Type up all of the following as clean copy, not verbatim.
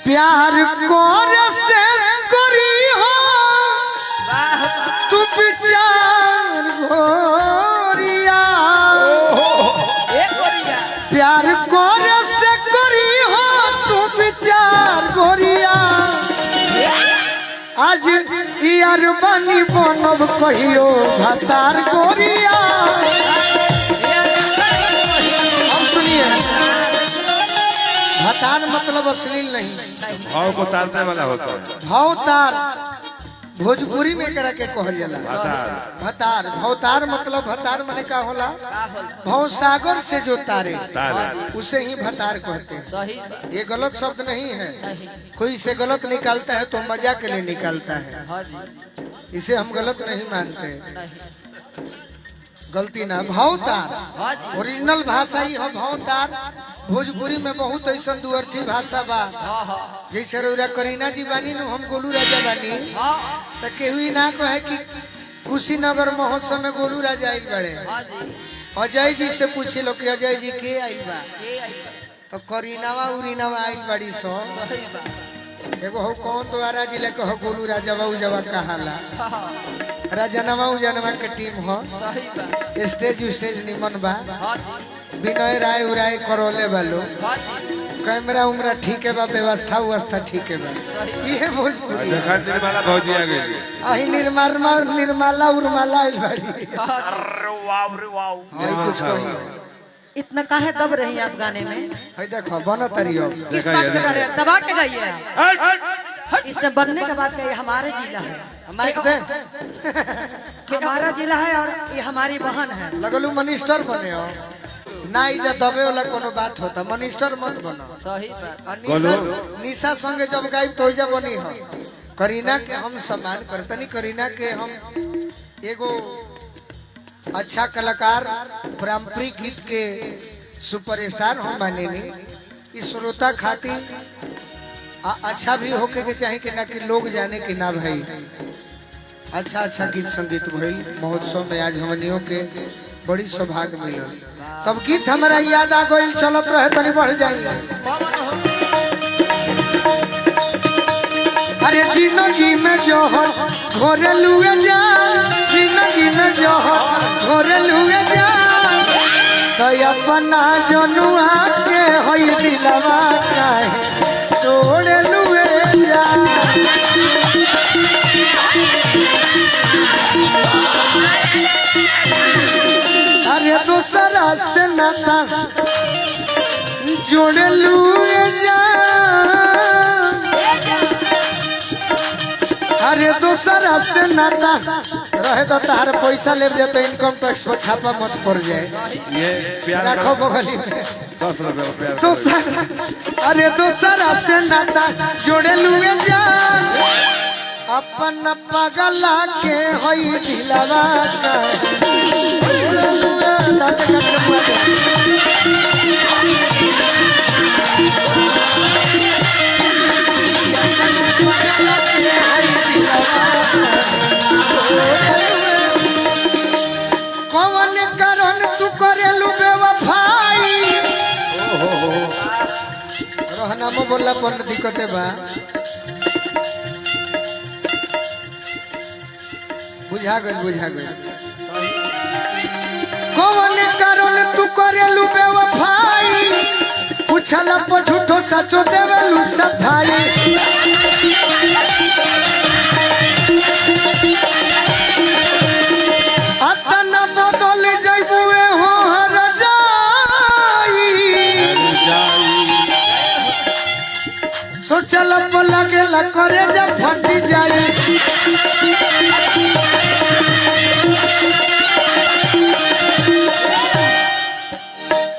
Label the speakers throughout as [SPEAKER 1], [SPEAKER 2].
[SPEAKER 1] प्यार करे से करी हो तू विचार गोरिया प्यार करे से करी हो तू विचार गोरिया आज यार बनी बनब कहियो भतार गोरिया भतार मतलब अश्लील नहीं
[SPEAKER 2] भाव को तारने वाला होता है।
[SPEAKER 1] भाव तार भोजपुरी में करा के कहल जाला भतार भवतार मतलब भतार माने का होला भव सागर से जो तारे उसे ही भतार कहते हैं। ये गलत शब्द नहीं है, कोई इसे गलत निकालता है तो मजाक के लिए निकालता है, इसे हम गलत नहीं मानते, गलती ना। भवतार ओरिजिनल भाषा ही है भवतार। भोजपुरी में बहुत ऐसा दुअर्थी भाषा बा, जैसे रौरा करीना जी बानी नु हम गोलू राजा बानी तो केहू ना कहे कि कुशीनगर महोत्सव में गोलू राजा आइल बड़े। अजय जी से पूछे लो कि अजय जी के आइल बा तो करीनावा उरीनावा आइल बड़ी सो एगो हो कौन द्वारा जिले को हो गोलू राजा उजवा कहाला राजनवा उजनवा के टीम हो स्टेज निमन बा विनय राय उराय करोले वालो कैमरा उमरा ठीक है बा व्यवस्था ठीक है बा ये भोजपुरी
[SPEAKER 2] निर्मला भौजी आ गई
[SPEAKER 1] आही निर्मला उर्मला आइल बाड़ी।
[SPEAKER 3] अरे वाव रे वाव
[SPEAKER 1] कुछ कही
[SPEAKER 4] इतना काहे दब रही आप गाने में?
[SPEAKER 1] है देखो बनो तरियो
[SPEAKER 4] किस बात पे डरे दबा के गाइए। इससे बनने के बाद ये हमारे जिला है,
[SPEAKER 1] माइक दे
[SPEAKER 4] हमारा जिला है और ये हमारी बहन है।
[SPEAKER 1] लगलू मिनिस्टर बने हो ना, इजा दबे वाला कोनो बात होता, मिनिस्टर मत बनो।
[SPEAKER 4] सही बात।
[SPEAKER 1] और निशा संगे जब गायब तो इजा बनी हो। करीना के हम सम्मान करतनी, करीना के हम एगो अच्छा कलाकार पारंपरिक गीत के सुपरस्टार हम मानेनी। इस श्रोता खातिर अच्छा भी होके के चाहे कि ना कि लोग जाने कि ना भाई अच्छा गीत संगीत भइल महोत्सव में आज हमनियों के बड़ी सौभाग्य मिलल। तब गीत हमारा याद आ गइल, चलत रहे तनी बढ़ जाई। अरे जिंदगी में जोहर घोरे लुए जा, जिंदगी में जोहर घोरे लुए जा तो अपना जनुआ के होई दिलवा काहे तोड़े लुए जा। अरे दूसरा से नाता जोड़े लुए जा, अरे दूसरा से नाता रहे तो तार पैसा ले जाते इनकम टैक्स पर छापा मत पड़ जाए।
[SPEAKER 2] ये प्यार
[SPEAKER 1] रखो बगली में
[SPEAKER 2] 10 रुपए प्यार
[SPEAKER 1] दूसरा, अरे दूसरा से नाता जोड़े लुए जा अपन पगला के होई दिलवा कौन कारण तू करेलू बेवफाई। रहना में बोला पर दिक्कते बा, बुझा गई। कौन कारण तू करेलू बेवफाई, पूछला पर झूठो सचो देवेलू सफाई। अतना बदल जइबुए हो हर जाई, सोचला पर लागेला करे जब फटी जाई।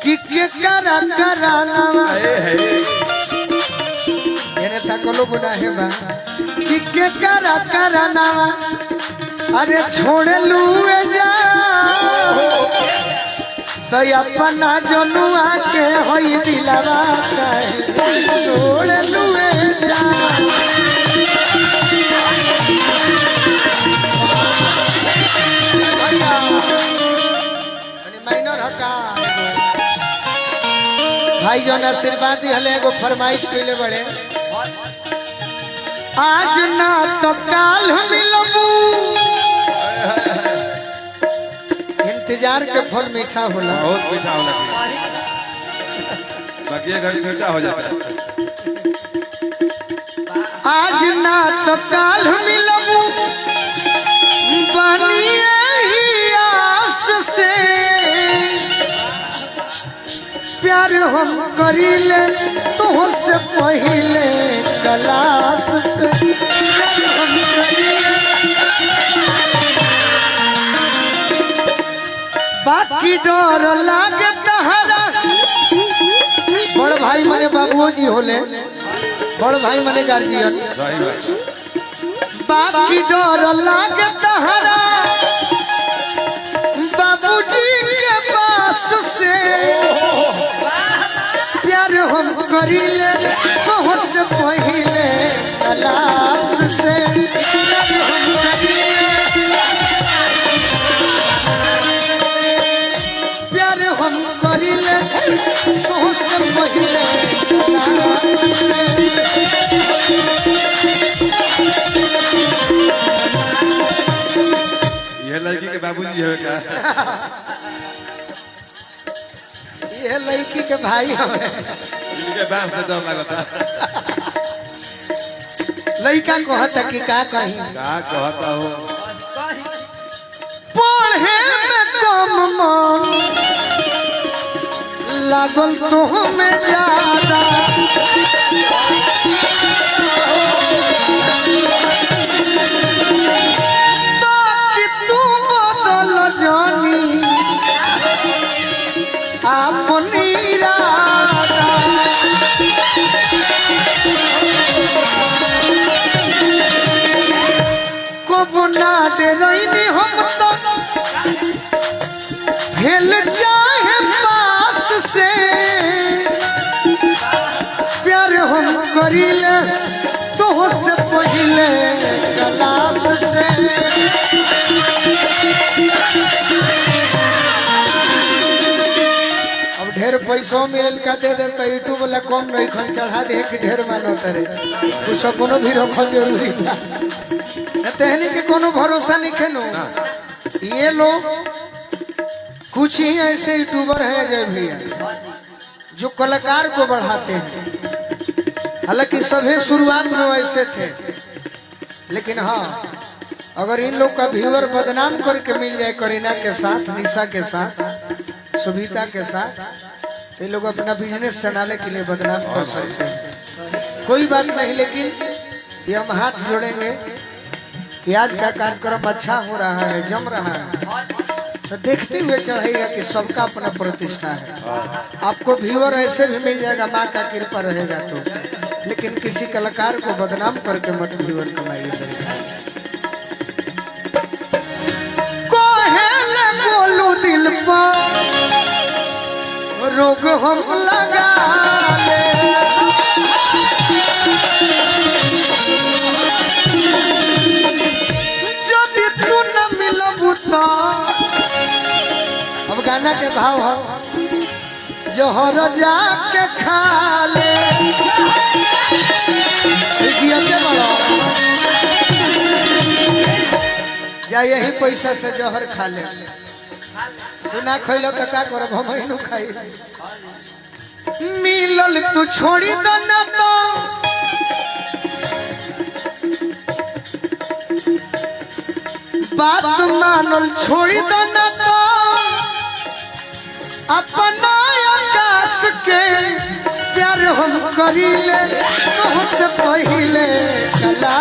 [SPEAKER 1] कि करानावा एने तकलो गुनाहे बा कि करानावा अरे छोड़ लुए जा तो अपना जनुआ के होई दिलवा छोड़ लुए जा। माइनर हका भाई जौन आशीर्वाद दिहले एगो फरमाइश कइले बड़े, आज ना तो काल मिलबू। इंतजार के फल मीठा होला,
[SPEAKER 2] बहुत मीठा होला बाकी ये घड़ी मीठा हो जाता है।
[SPEAKER 1] आज ना तो काल मिलबू, बनिए ही आस से प्यार हम करीले तुझसे पहले कलास से प्यार हम करीले। बाकी डर लागे तहरा, बड़ भाई माने बाबूजी होले, बड़ भाई माने गार्जियन।
[SPEAKER 2] सही बात।
[SPEAKER 1] बाकी डर लागे तहरा बाबूजी के पास से प्यार हम करीले तुझसे पहले कलास से प्यार हम करीले, प्यार हम करीले तुझसे पहले कलास
[SPEAKER 2] ये लड़की के बाबूजी है का?
[SPEAKER 1] ये लड़की के भाई हमें
[SPEAKER 2] इनके बाप से डर लगता।
[SPEAKER 1] लड़का कहता कि का कहीं
[SPEAKER 2] का कहता हो?
[SPEAKER 1] पढ़े में कम मन लागल तो हमें ज्यादा, बाकी तू बदल जानी अपनी इरादा। कब ना डरैनी हम तो हेल जाए पास से प्यार हम करीले तुझसे पहले कलास से। अब ढेर पैसों मिल का दे दे तो यूट्यूब वाला कम नहीं खन चढ़ा दे कि ढेर मानो तरे कुछ कोनो भी रखल जरूरी ना तेहनी के कोनो भरोसा नहीं खेलो। ये लोग कुछ ही ऐसे यूट्यूबर हैं जय भैया जो कलाकार को बढ़ाते हैं, हालांकि सभी शुरुआत में वैसे थे, लेकिन हाँ अगर इन लोग का व्यूअर बदनाम करके मिल जाए करीना के साथ, निशा के साथ, सुनीता के साथ, तो ये लोग अपना बिजनेस चलाने के लिए बदनाम कर सकते हैं। कोई बात नहीं, लेकिन ये हम हाथ जोड़ेंगे कि आज का कार्यक्रम अच्छा हो रहा है, जम रहा है, तो देखते हुए चढ़ेगा कि सबका अपना प्रतिष्ठा है। आपको व्यूअर ऐसे भी मिल जाएगा, माँ का कृपा रहेगा तो, लेकिन किसी कलाकार को बदनाम करके मत व्यूअर कमाइए। बोलू दिल पर रोग हम लगा ले, जब तू न मिलबू तो अब गाना के भाव हो जोहर जाके खा ले, जा यही पैसा से जहर खा ले, तू ना खैलो तो का करब हम ही खाई। मिलल तू छोड़ी दो ना तो बात मानल छोड़ी दो ना तो अपना आकाश के प्यार हम करीले तुझसे पहले कला